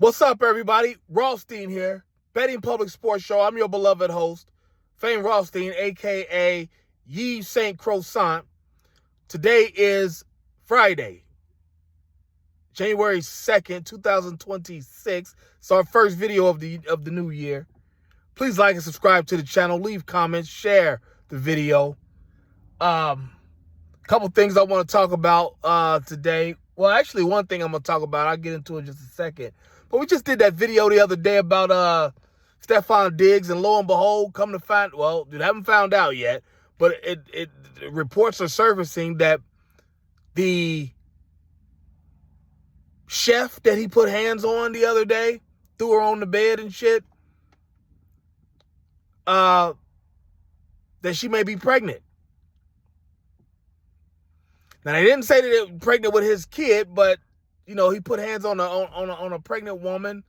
What's up, everybody? Rothstein here, Betting Public Sports Show. I'm your beloved host, Fame Rothstein, a.k.a. Yves St. Croissant. Today is Friday, January 2nd, 2026. It's our first video of the new year. Please like and subscribe to the channel. Leave comments. Share the video. Couple things I want to talk about today. Well, actually, one thing I'm going to talk about. I'll get into it in just a second. But we just did that video the other day about Stephon Diggs, and lo and behold, come to find, well, they haven't found out yet, but it reports are surfacing that the chef that he put hands on the other day, threw her on the bed and shit, that she may be pregnant. Now, they didn't say that they were pregnant with his kid, but you know, he put hands on a pregnant woman,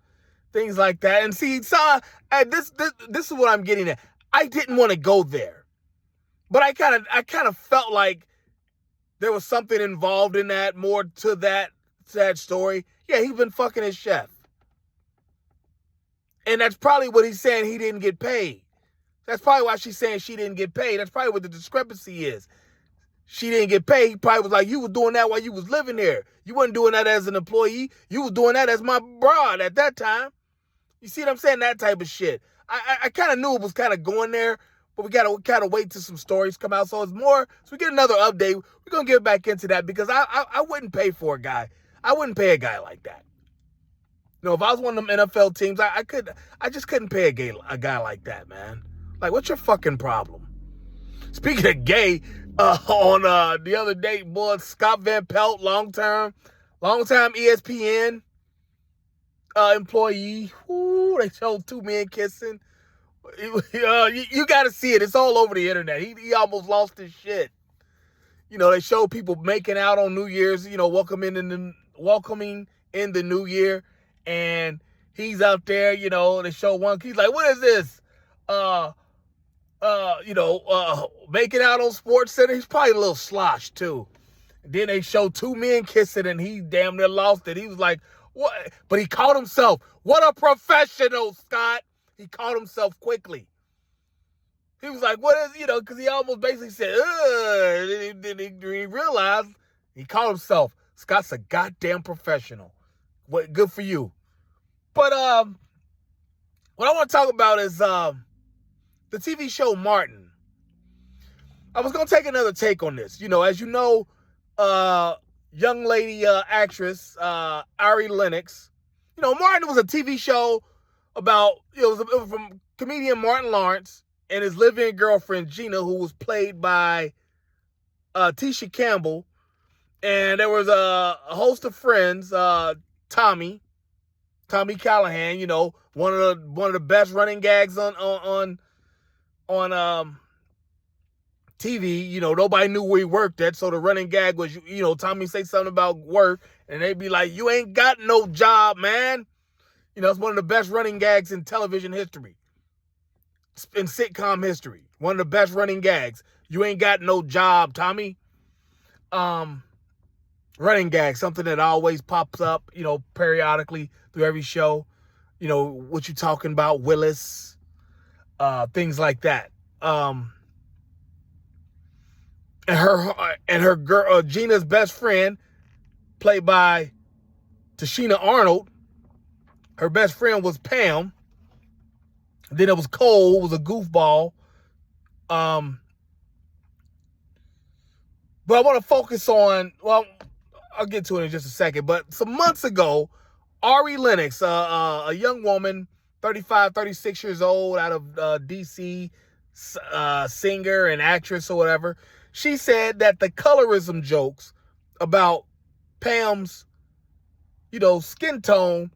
things like that. And see, this is what I'm getting at. I didn't want to go there, but I kind of felt like there was something involved in that, more to that story. Yeah, he's been fucking his chef, and that's probably what he's saying. He didn't get paid. That's probably why she's saying she didn't get paid. That's probably what the discrepancy is. She didn't get paid. He probably was like, you was doing that while you was living there. You wasn't doing that as an employee. You was doing that as my broad at that time. You see what I'm saying? That type of shit. I kind of knew it was kind of going there, but we got to kind of wait till some stories come out. So it's more, so we get another update. We're going to get back into that because I wouldn't pay for a guy. I wouldn't pay a guy like that. You know, if I was one of them NFL teams, I just couldn't pay a guy like that, man. Like, what's your fucking problem? Speaking of gay, on the other day, boy, Scott Van Pelt, long-time ESPN employee. Ooh, they showed two men kissing. You got to see it. It's all over the internet. He almost lost his shit. You know, they showed people making out on New Year's, you know, welcoming in the new year. And he's out there, you know, they show one. He's like, what is this? Making out on Sports Center. He's probably a little sloshed too. And then they show two men kissing and he damn near lost it. He was like, what? But he caught himself. What a professional, Scott. He caught himself quickly. He was like, what is, because he almost basically said, then he realized he caught himself. Scott's a goddamn professional. What, good for you. But what I want to talk about is the TV show Martin. I was going to take another take on this. You know, as you know, young lady actress Ari Lennox. You know, Martin was a TV show about, it was from comedian Martin Lawrence and his live-in girlfriend Gina, who was played by Tisha Campbell. And there was a host of friends, Tommy Callahan, you know, one of the best running gags on TV. You know, nobody knew where he worked at, so the running gag was, you know, Tommy say something about work, and they'd be like, you ain't got no job, man. You know, it's one of the best running gags in television history, in sitcom history. One of the best running gags. You ain't got no job, Tommy. Running gag, something that always pops up, you know, periodically through every show. You know, what you talking about, Willis, things like that. And her girl, Gina's best friend, played by Tashina Arnold. Her best friend was Pam. Then it was Cole, who was a goofball. But I want to focus on, well, I'll get to it in just a second. But some months ago, Ari Lennox, a young woman, 35, 36 years old, out of D.C., singer and actress or whatever, she said that the colorism jokes about Pam's, you know, skin tone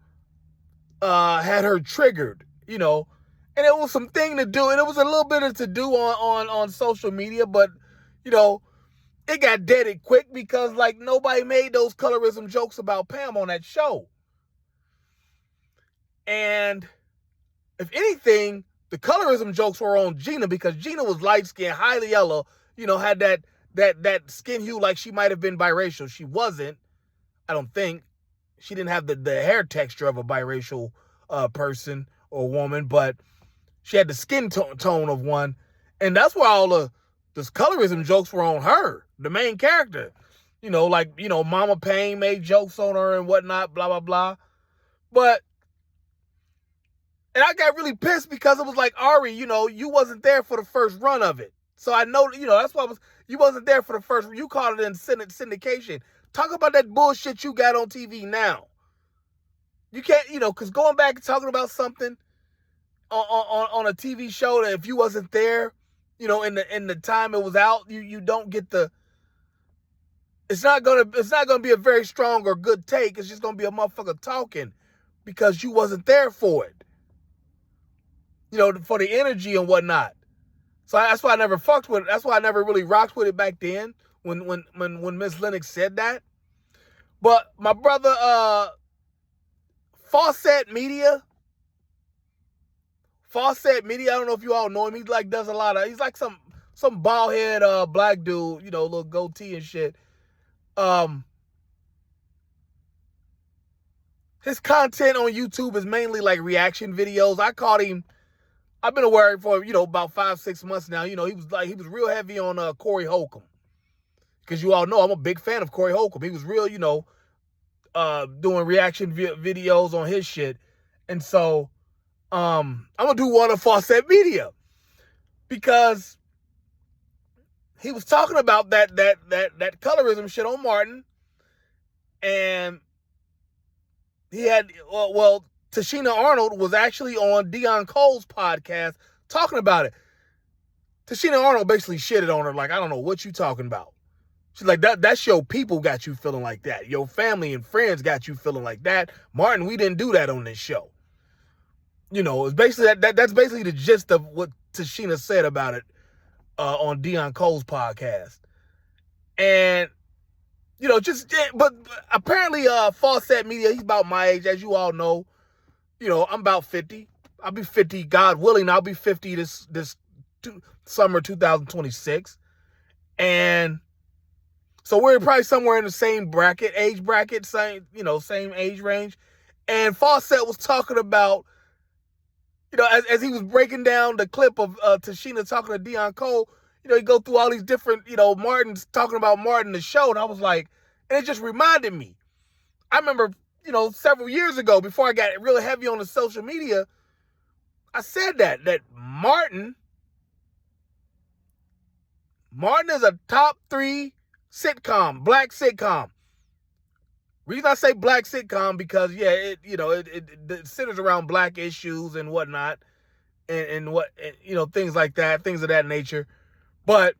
had her triggered, you know, and it was something to do, and it was a little bit of to do on social media, but, you know, it got deaded quick because, like, nobody made those colorism jokes about Pam on that show. And if anything, the colorism jokes were on Gina because Gina was light-skinned, highly yellow, you know, had that skin hue like she might have been biracial. She wasn't, I don't think. she didn't have the hair texture of a biracial person or woman, but she had the skin tone of one. And that's why all this colorism jokes were on her, the main character. Mama Payne made jokes on her and whatnot, blah, blah, blah. And I got really pissed because it was like, Ari, you wasn't there for the first run of it. So I know, that's why you wasn't there for the first, you called it in syndication. Talk about that bullshit you got on TV now. You can't, because going back and talking about something on a TV show that if you wasn't there, in the time it was out, you don't get it's not gonna be a very strong or good take. It's just gonna be a motherfucker talking because you wasn't there for it. For the energy and whatnot. So that's why I never fucked with it. That's why I never really rocked with it back then when Miss Lennox said that. But my brother, Fawcett Media, I don't know if you all know him. He does a lot of, he's like some bald head black dude, little goatee and shit. His content on YouTube is mainly like reaction videos. I've been aware for about 5-6 months now. He was real heavy on Corey Holcomb, because you all know I'm a big fan of Corey Holcomb. He was real, doing reaction videos on his shit, and so I'm gonna do one of Fawcett Media because he was talking about that colorism shit on Martin, and he had Tashina Arnold was actually on Dion Cole's podcast talking about it. Tashina Arnold basically shitted on her like, I don't know what you talking about. She's like, that's your people got you feeling like that. Your family and friends got you feeling like that. Martin, we didn't do that on this show. It's basically that's basically the gist of what Tashina said about it on Dion Cole's podcast. And but apparently Fawcett Media, he's about my age, as you all know. I'm about 50. I'll be 50, God willing. I'll be 50 this summer 2026. And so we're probably somewhere in the same age bracket, same age range. And Fawcett was talking about, as he was breaking down the clip of Tashina talking to Dion Cole, he go through all these different, Martin's talking about Martin the show. And I was like, and it just reminded me. I remember, several years ago, before I got really heavy on the social media, I said that Martin is a top 3 sitcom, black sitcom. Reason I say black sitcom because it centers around black issues and whatnot, and things like that, things of that nature. But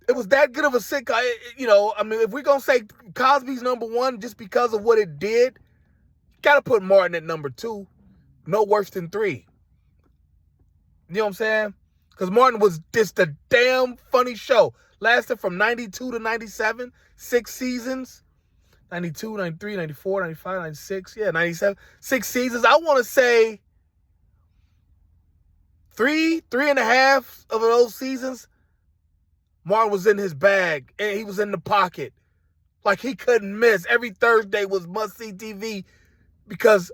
it was that good of a sitcom. If we're gonna say Cosby's number 1 just because of what it did, gotta put Martin at number 2. No worse than 3. You know what I'm saying? Because Martin was just a damn funny show. Lasted from 92 to 97, 6 seasons. 92, 93, 94, 95, 96, 97. 6 seasons. I want to say 3.5 of those seasons, Martin was in his bag and he was in the pocket. Like he couldn't miss. Every Thursday was must-see TV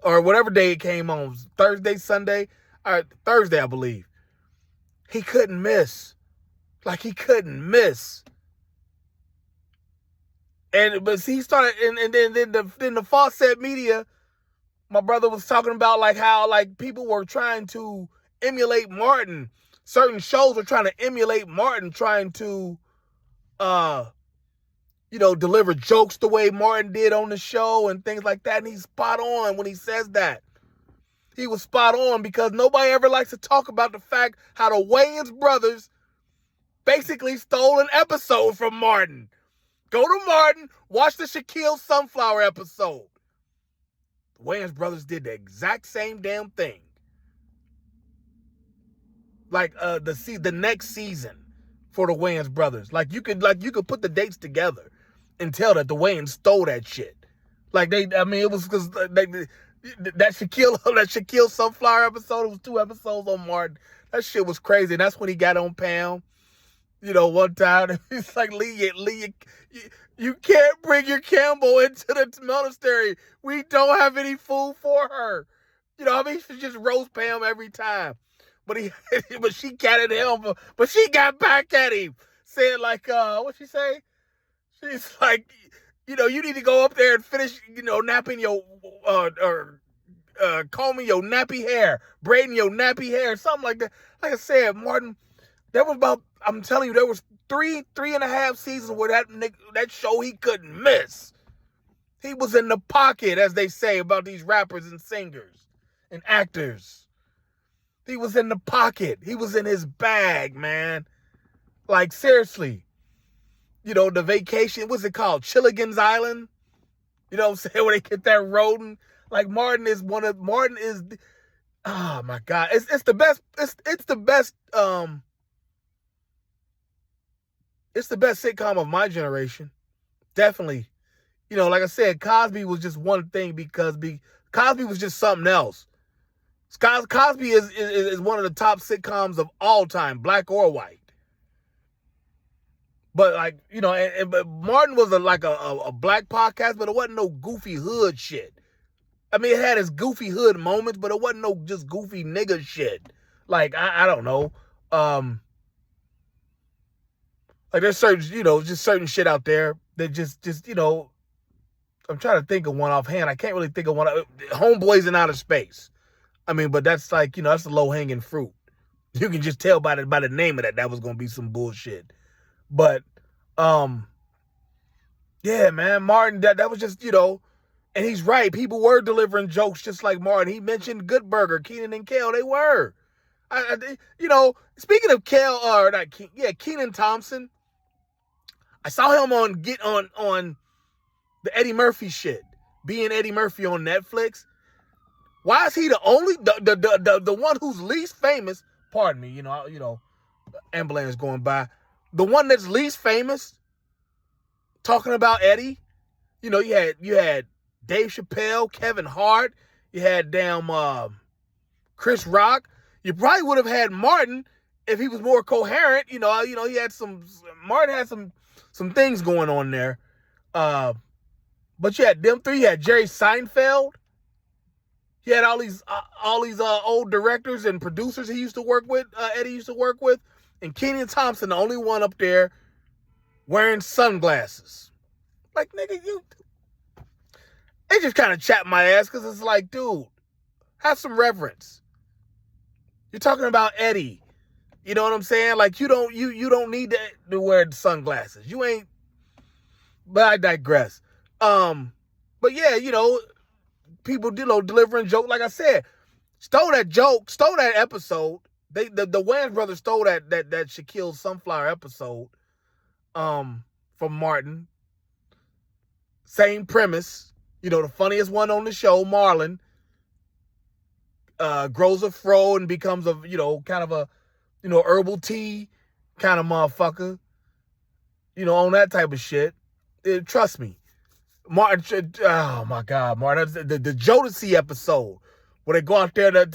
or whatever day it came on. Thursday, Sunday, or Thursday, I believe. He couldn't miss. Like he couldn't miss. But he started, and then the Fawcett Media, my brother was talking about like how like people were trying to emulate Martin. Certain shows were trying to emulate Martin, trying to, deliver jokes the way Martin did on the show and things like that. And he's spot on when he says that. He was spot on because nobody ever likes to talk about the fact how the Wayans brothers basically stole an episode from Martin. Go to Martin, watch the Shaquille Sunflower episode. The Wayans brothers did the exact same damn thing. Like the next season for the Wayans brothers. Like you could put the dates together and tell that the Wayans stole that shit. It was because that Shaquille Sunflower episode, it was 2 episodes on Martin. That shit was crazy. And that's when he got on Pam. One time he's like, Lee, you can't bring your Campbell into the monastery. We don't have any food for her. He should just roast Pam every time. But but she catted him. But she got back at him, saying like, what'd she say? She's like, you need to go up there and finish, napping your, or combing your nappy hair, braiding your nappy hair, something like that. Like I said, Martin, I'm telling you, there was three and a half seasons where that show he couldn't miss. He was in the pocket, as they say about these rappers and singers and actors. He was in the pocket. He was in his bag, man. Like, seriously. The vacation, what's it called? Chilligan's Island? You know what I'm saying? Where they get that rodent. Like, Martin is, oh my God. It's the best, it's the best sitcom of my generation. Definitely. Like I said, Cosby was just one thing because Cosby was just something else. Cosby is one of the top sitcoms of all time, black or white. But like, but Martin was a black podcast, but it wasn't no goofy hood shit. I mean, it had its goofy hood moments, but it wasn't no just goofy nigga shit. Like, I don't know. Like there's certain, just certain shit out there that just, I'm trying to think of one offhand. I can't really think of one. Homeboys in Outer Space. I mean, but that's like, that's the low hanging fruit. You can just tell by the name of that was going to be some bullshit. But, yeah, man, Martin, that was just, and he's right. People were delivering jokes just like Martin. He mentioned Good Burger, Kenan and Kel. They were. Speaking of Kenan Thompson, I saw him on the Eddie Murphy shit, being Eddie Murphy on Netflix. Why is he the only, the one who's least famous, pardon me, ambulance going by, the one that's least famous, talking about Eddie? You had Dave Chappelle, Kevin Hart, you had Chris Rock. You probably would have had Martin if he was more coherent. He had Martin had some things going on there. But you had them three. You had Jerry Seinfeld. He had all these old directors and producers he used to work with, Eddie used to work with. And Kenan Thompson, the only one up there wearing sunglasses. Like, nigga, they just kind of chapped my ass because it's like, dude, have some reverence. You're talking about Eddie. You know what I'm saying? Like, you don't need to wear the sunglasses. You ain't, but I digress. But yeah, people, delivering jokes. Like I said, stole that episode. The Wayans brothers stole that Shaquille Sunflower episode from Martin. Same premise. The funniest one on the show, Marlon, grows a fro and becomes a, kind of a, herbal tea kind of motherfucker. On that type of shit. Trust me. Martin, oh my God, Martin, the Jodeci episode where they go out there to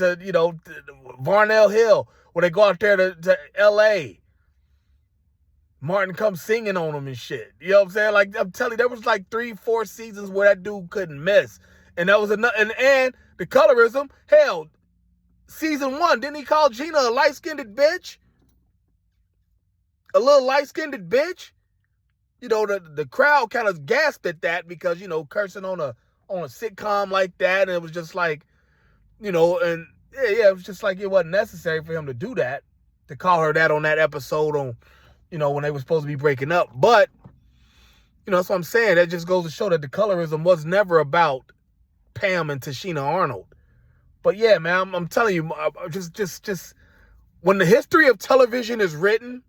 Varnell Hill, where they go out there to L.A. Martin comes singing on them and shit. You know what I'm saying? Like, I'm telling you, there was like 3-4 seasons where that dude couldn't miss. And that was enough. And the colorism, hell, season 1, didn't he call Gina a light-skinned bitch? A little light-skinned bitch? The crowd kind of gasped at that because, cursing on a sitcom like that. And it was just like, and yeah, it was just like it wasn't necessary for him to do that, to call her that on that episode on, when they were supposed to be breaking up. But, that's what I'm saying. That just goes to show that the colorism was never about Pam and Tashina Arnold. But yeah, man, I'm telling you, just when the history of television is written,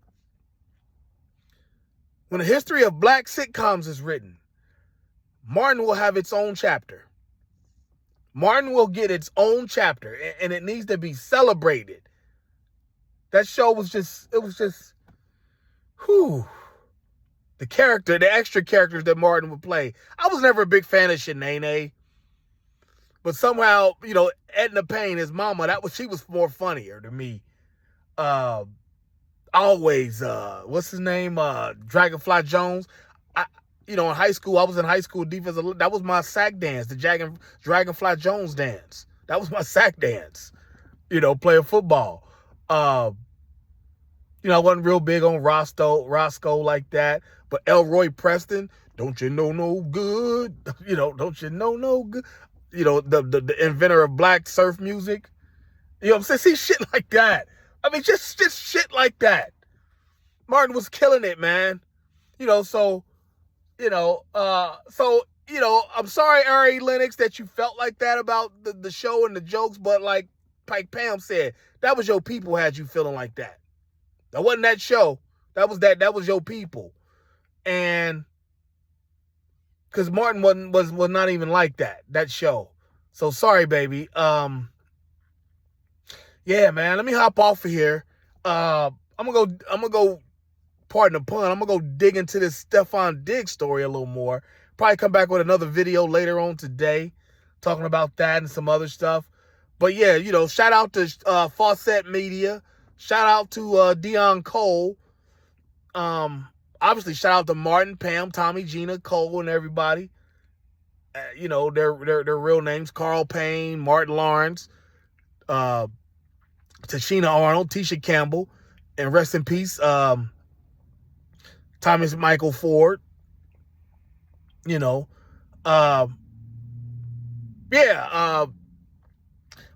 when the history of black sitcoms is written, Martin will have its own chapter. Martin will get its own chapter, and it needs to be celebrated. That show was just, whew. The extra characters that Martin would play. I was never a big fan of Shanae. But somehow, Edna Payne, his mama, she was more funnier to me. always, what's his name? Dragonfly Jones. In high school, I was in high school defensive. That was my sack dance, the Dragonfly Jones dance. That was my sack dance, playing football. I wasn't real big on Roscoe like that. But Elroy Preston, don't you know no good? Don't you know no good? The inventor of black surf music. You know what I'm saying? See, shit like that. I mean, just shit like that. Martin was killing it, man. So I'm sorry, Ari Lennox, that you felt like that about the show and the jokes, but like Pam said, that was your people had you feeling like that. That wasn't that show. That was your people. And because Martin was not even like that show. So sorry, baby. Yeah, man, let me hop off of here. I'm gonna go, pardon the pun, I'm gonna go dig into this Stefon Diggs story a little more. Probably come back with another video later on today talking about that and some other stuff. But yeah, shout out to Fawcett Media. Shout out to Dion Cole. Obviously shout out to Martin, Pam, Tommy, Gina, Cole, and everybody. Their real names: Carl Payne, Martin Lawrence, Tashina Arnold, Tisha Campbell, and rest in peace, Thomas Michael Ford.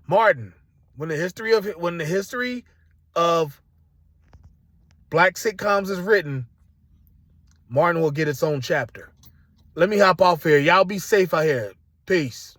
Martin. When the history of black sitcoms is written, Martin will get its own chapter. Let me hop off here. Y'all be safe out here. Peace.